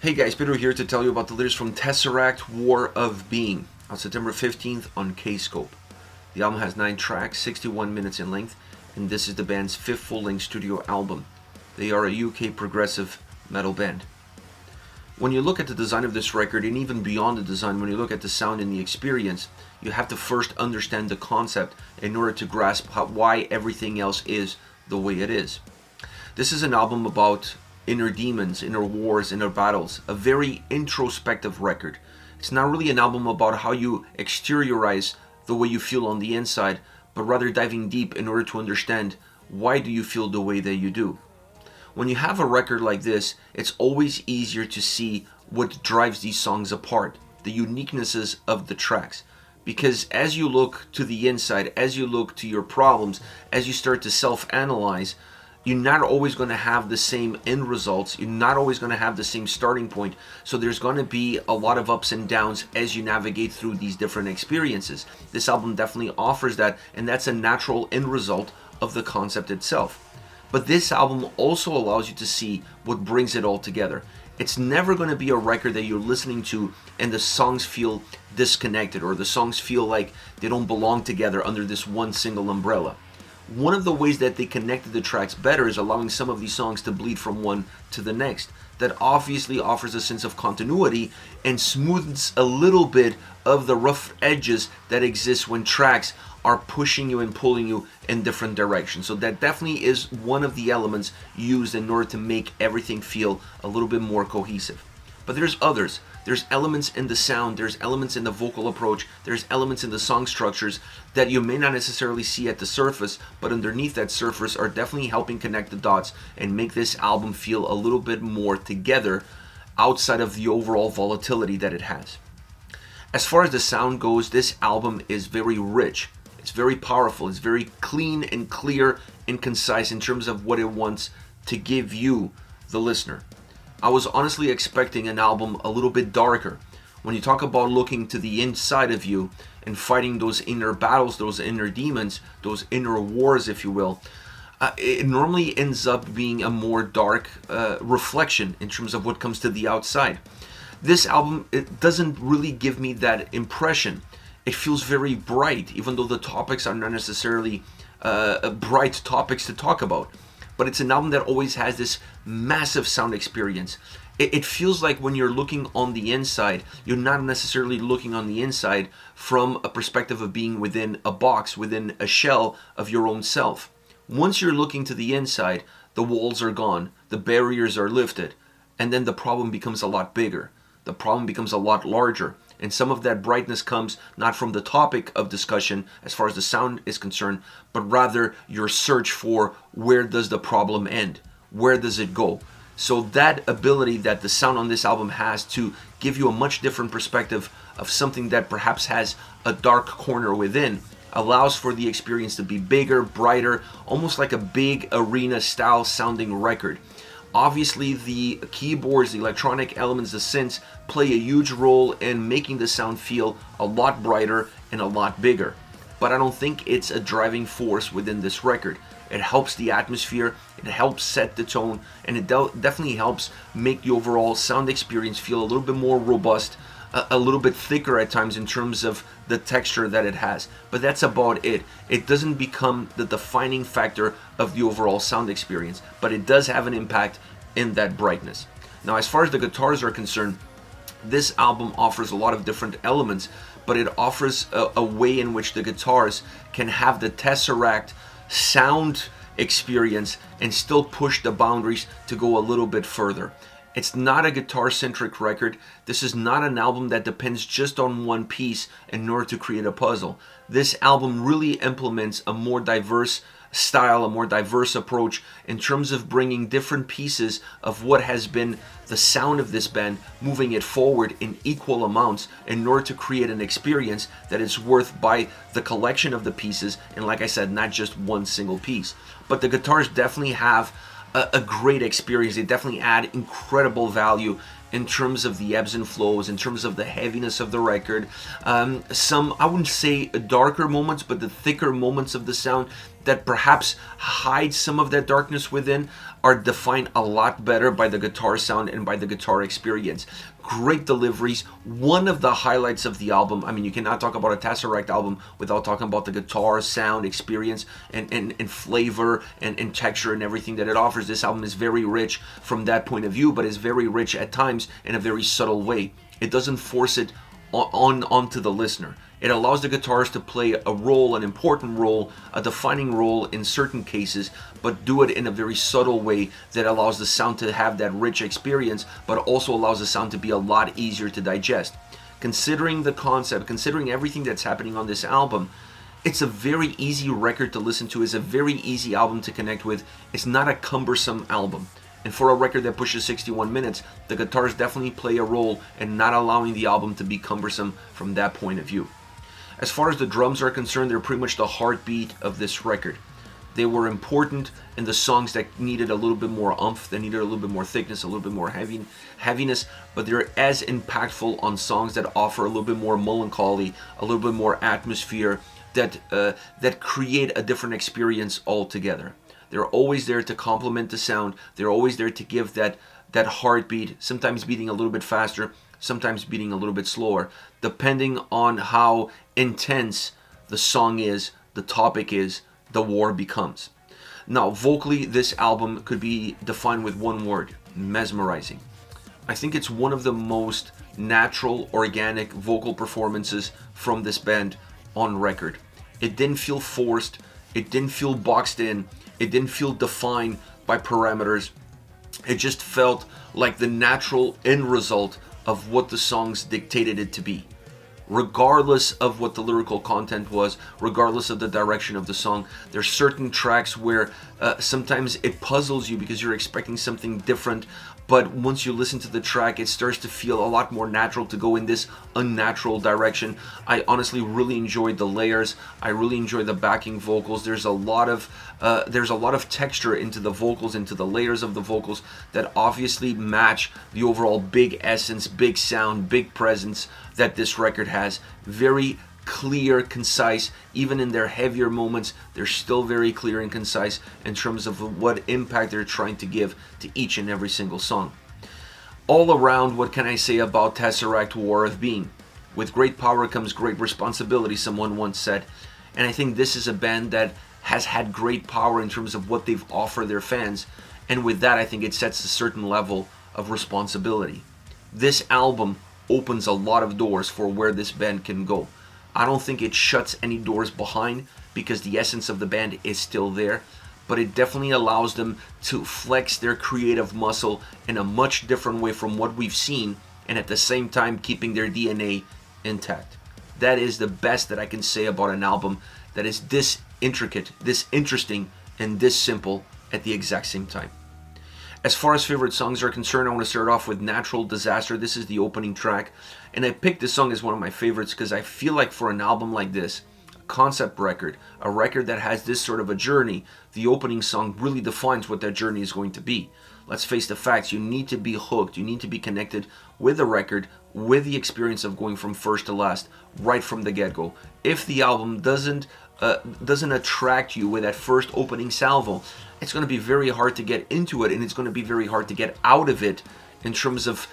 Hey guys, Peter here to tell you about the latest from TesseracT War of Being on September 15th on K-Scope. The album has 9 tracks, 61 minutes in length, and this is the band's 5th full-length studio album. They are a UK progressive metal band. When you look at the design of this record, and even beyond the design, when you look at the sound and the experience, you have to first understand the concept in order to grasp why everything else is the way it is. This is an album about inner demons, inner wars, inner battles, a very introspective record. It's not really an album about how you exteriorize the way you feel on the inside, but rather diving deep in order to understand why do you feel the way that you do. When you have a record like this, it's always easier to see what drives these songs apart, the uniquenesses of the tracks. Because as you look to the inside, as you look to your problems, as you start to self-analyze, you're not always going to have the same end results. You're not always going to have the same starting point. So there's going to be a lot of ups and downs as you navigate through these different experiences. This album definitely offers that, and that's a natural end result of the concept itself. But this album also allows you to see what brings it all together. It's never going to be a record that you're listening to and the songs feel disconnected, or the songs feel like they don't belong together under this one single umbrella. One of the ways that they connected the tracks better is allowing some of these songs to bleed from one to the next. That obviously offers a sense of continuity and smooths a little bit of the rough edges that exist when tracks are pushing you and pulling you in different directions. So that definitely is one of the elements used in order to make everything feel a little bit more cohesive. But there's others. There's elements in the sound, there's elements in the vocal approach, there's elements in the song structures that you may not necessarily see at the surface, but underneath that surface are definitely helping connect the dots and make this album feel a little bit more together outside of the overall volatility that it has. As far as the sound goes, this album is very rich. It's very powerful. It's very clean and clear and concise in terms of what it wants to give you, the listener. I was honestly expecting an album a little bit darker. When you talk about looking to the inside of you and fighting those inner battles, those inner demons, those inner wars, if you will, it normally ends up being a more dark reflection in terms of what comes to the outside. This album, it doesn't really give me that impression. It feels very bright, even though the topics are not necessarily bright topics to talk about. But it's an album that always has this massive sound experience. It feels like when you're looking on the inside, you're not necessarily looking on the inside from a perspective of being within a box, within a shell of your own self. Once you're looking to the inside, the walls are gone, the barriers are lifted, and then the problem becomes a lot bigger. The problem becomes a lot larger. And some of that brightness comes not from the topic of discussion as far as the sound is concerned, but rather your search for where does the problem end? Where does it go? So that ability that the sound on this album has to give you a much different perspective of something that perhaps has a dark corner within allows for the experience to be bigger, brighter, almost like a big arena style sounding record. Obviously, the keyboards, the electronic elements, the synths play a huge role in making the sound feel a lot brighter and a lot bigger. But I don't think it's a driving force within this record. It helps the atmosphere, it helps set the tone, and it definitely helps make the overall sound experience feel a little bit more robust, a little bit thicker at times in terms of the texture that it has. But that's about it. It doesn't become the defining factor of the overall sound experience, but it does have an impact in that brightness. Now, as far as the guitars are concerned, this album offers a lot of different elements, but it offers a way in which the guitars can have the TesseracT sound experience and still push the boundaries to go a little bit further. It's not a guitar-centric record. This is not an album that depends just on one piece in order to create a puzzle. This album really implements a more diverse style, a more diverse approach in terms of bringing different pieces of what has been the sound of this band, moving it forward in equal amounts in order to create an experience that is worth by the collection of the pieces, and like I said, not just one single piece. But the guitars definitely have a great experience. They definitely add incredible value in terms of the ebbs and flows, in terms of the heaviness of the record. Some, I wouldn't say darker moments, but the thicker moments of the sound that perhaps hide some of that darkness within are defined a lot better by the guitar sound and by the guitar experience. Great deliveries. One of the highlights of the album, I mean, you cannot talk about a TesseracT album without talking about the guitar sound experience and flavor and texture and everything that it offers. This album is very rich from that point of view, but is very rich at times in a very subtle way. It doesn't force it onto the listener. It allows the guitars to play a role, an important role, a defining role in certain cases, but do it in a very subtle way that allows the sound to have that rich experience, but also allows the sound to be a lot easier to digest. Considering the concept, considering everything that's happening on this album, it's a very easy record to listen to. It's a very easy album to connect with. It's not a cumbersome album. And for a record that pushes 61 minutes, the guitars definitely play a role in not allowing the album to be cumbersome from that point of view. As far as the drums are concerned, they're pretty much the heartbeat of this record. They were important in the songs that needed a little bit more oomph, that needed a little bit more thickness, a little bit more heaviness, but they're as impactful on songs that offer a little bit more melancholy, a little bit more atmosphere, that create a different experience altogether. They're always there to complement the sound. They're always there to give that heartbeat, sometimes beating a little bit faster, sometimes beating a little bit slower, depending on how intense the song is, the topic is, the war becomes. Now, vocally, this album could be defined with one word: mesmerizing. I think it's one of the most natural, organic vocal performances from this band on record. It didn't feel forced. It didn't feel boxed in. It didn't feel defined by parameters. It just felt like the natural end result of what the songs dictated it to be. Regardless of what the lyrical content was, regardless of the direction of the song, there's certain tracks where sometimes it puzzles you because you're expecting something different, but once you listen to the track, it starts to feel a lot more natural to go in this unnatural direction. I honestly really enjoyed the layers. I really enjoy the backing vocals. There's a lot of texture into the vocals, into the layers of the vocals that obviously match the overall big essence, big sound, big presence that this record has. Very clear, concise. Even in their heavier moments, they're still very clear and concise in terms of what impact they're trying to give to each and every single song. All around, what can I say about TesseracT War of Being? With great power comes great responsibility, someone once said. And I think this is a band that has had great power in terms of what they've offered their fans. And with that, I think it sets a certain level of responsibility. This album opens a lot of doors for where this band can go. I don't think it shuts any doors behind because the essence of the band is still there, but it definitely allows them to flex their creative muscle in a much different way from what we've seen, and at the same time keeping their DNA intact. That is the best that I can say about an album that is this intricate, this interesting, and this simple at the exact same time. As far as favorite songs are concerned, I want to start off with Natural Disaster. This is the opening track, and I picked this song as one of my favorites because I feel like for an album like this, a concept record, a record that has this sort of a journey, the opening song really defines what that journey is going to be. Let's face the facts, you need to be hooked, you need to be connected with the record, with the experience of going from first to last, right from the get-go. If the album doesn't attract you with that first opening salvo, it's going to be very hard to get into it, and it's going to be very hard to get out of it in terms of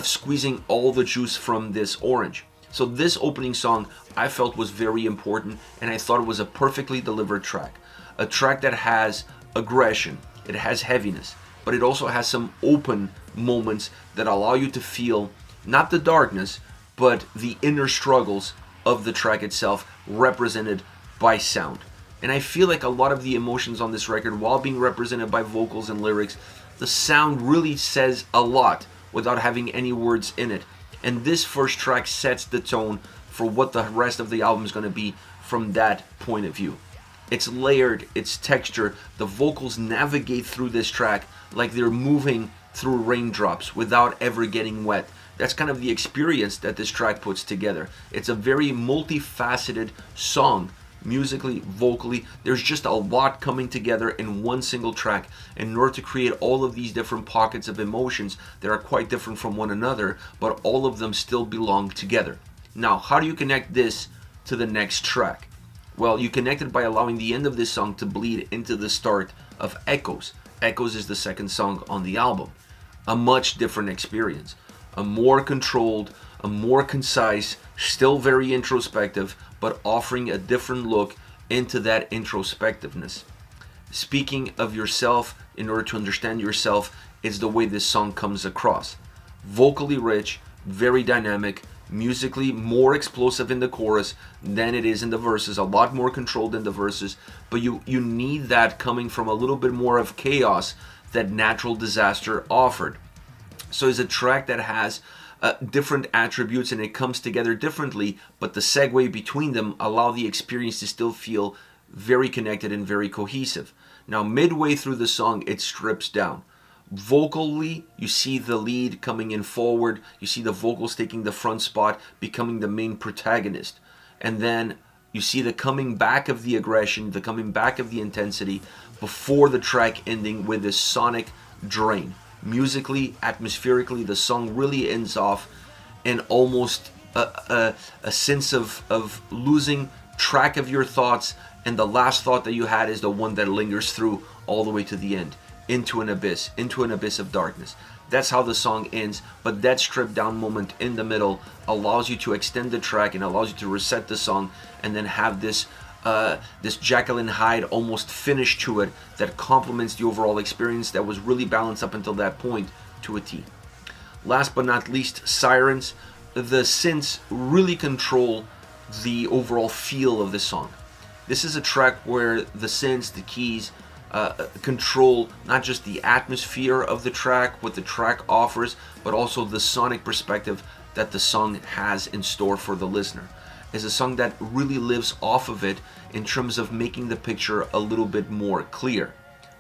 squeezing all the juice from this orange. So this opening song I felt was very important, and I thought it was a perfectly delivered track. A track that has aggression, it has heaviness, but it also has some open moments that allow you to feel not the darkness, but the inner struggles of the track itself represented by sound. And I feel like a lot of the emotions on this record, while being represented by vocals and lyrics, the sound really says a lot without having any words in it. And this first track sets the tone for what the rest of the album is going to be from that point of view. It's layered, it's texture. The vocals navigate through this track like they're moving through raindrops without ever getting wet. That's kind of the experience that this track puts together. It's a very multifaceted song. Musically, vocally, there's just a lot coming together in one single track in order to create all of these different pockets of emotions that are quite different from one another, but all of them still belong together. Now, how do you connect this to the next track? Well, you connected by allowing the end of this song to bleed into the start of Echoes. Echoes is the second song on the album. A much different experience. A more controlled, a more concise, still very introspective, but offering a different look into that introspectiveness. Speaking of yourself in order to understand yourself is the way this song comes across. Vocally rich, very dynamic, musically more explosive in the chorus than it is in the verses, a lot more controlled in the verses, but you need that coming from a little bit more of chaos that Natural Disaster offered. So it's a track that has different attributes and it comes together differently, but the segue between them allow the experience to still feel very connected and very cohesive. Now midway through the song it strips down. Vocally, you see the lead coming in forward, you see the vocals taking the front spot, becoming the main protagonist. And then you see the coming back of the aggression, the coming back of the intensity before the track ending with this sonic drain. Musically, atmospherically, the song really ends off in almost a sense of losing track of your thoughts, and the last thought that you had is the one that lingers through all the way to the end. Into an abyss of darkness. That's how the song ends, but that stripped down moment in the middle allows you to extend the track and allows you to reset the song and then have this Jekyll and Hyde almost finish to it that complements the overall experience that was really balanced up until that point to a T. Last but not least, Sirens. The synths really control the overall feel of the song. This is a track where the synths, the keys, control not just the atmosphere of the track, what the track offers, but also the sonic perspective that the song has in store for the listener. It's a song that really lives off of it in terms of making the picture a little bit more clear.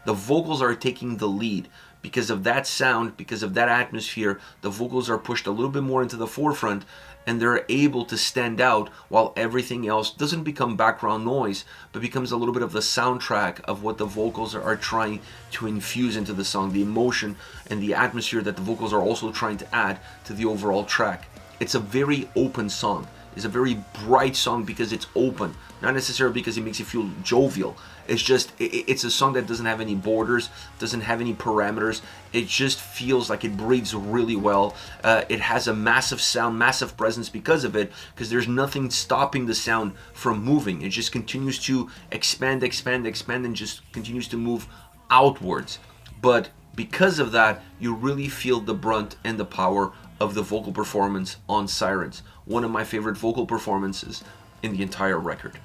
The vocals are taking the lead. Because of that sound, because of that atmosphere, the vocals are pushed a little bit more into the forefront and they're able to stand out while everything else doesn't become background noise, but becomes a little bit of the soundtrack of what the vocals are trying to infuse into the song, the emotion and the atmosphere that the vocals are also trying to add to the overall track. It's a very open song. It's a very bright song because it's open, not necessarily because it makes you feel jovial. It's just, it's a song that doesn't have any borders, doesn't have any parameters. It just feels like it breathes really well. It has a massive sound, massive presence because of it, because there's nothing stopping the sound from moving. It just continues to expand, and just continues to move outwards. But because of that, you really feel the brunt and the power of the vocal performance on Sirens. One of my favorite vocal performances in the entire record.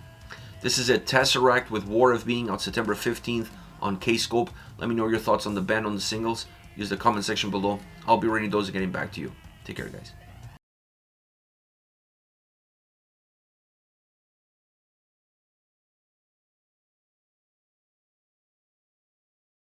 This is it, TesseracT with War of Being out September 15th on Kscope. Let me know your thoughts on the band, on the singles. Use the comment section below. I'll be reading those and getting back to you. Take care, guys.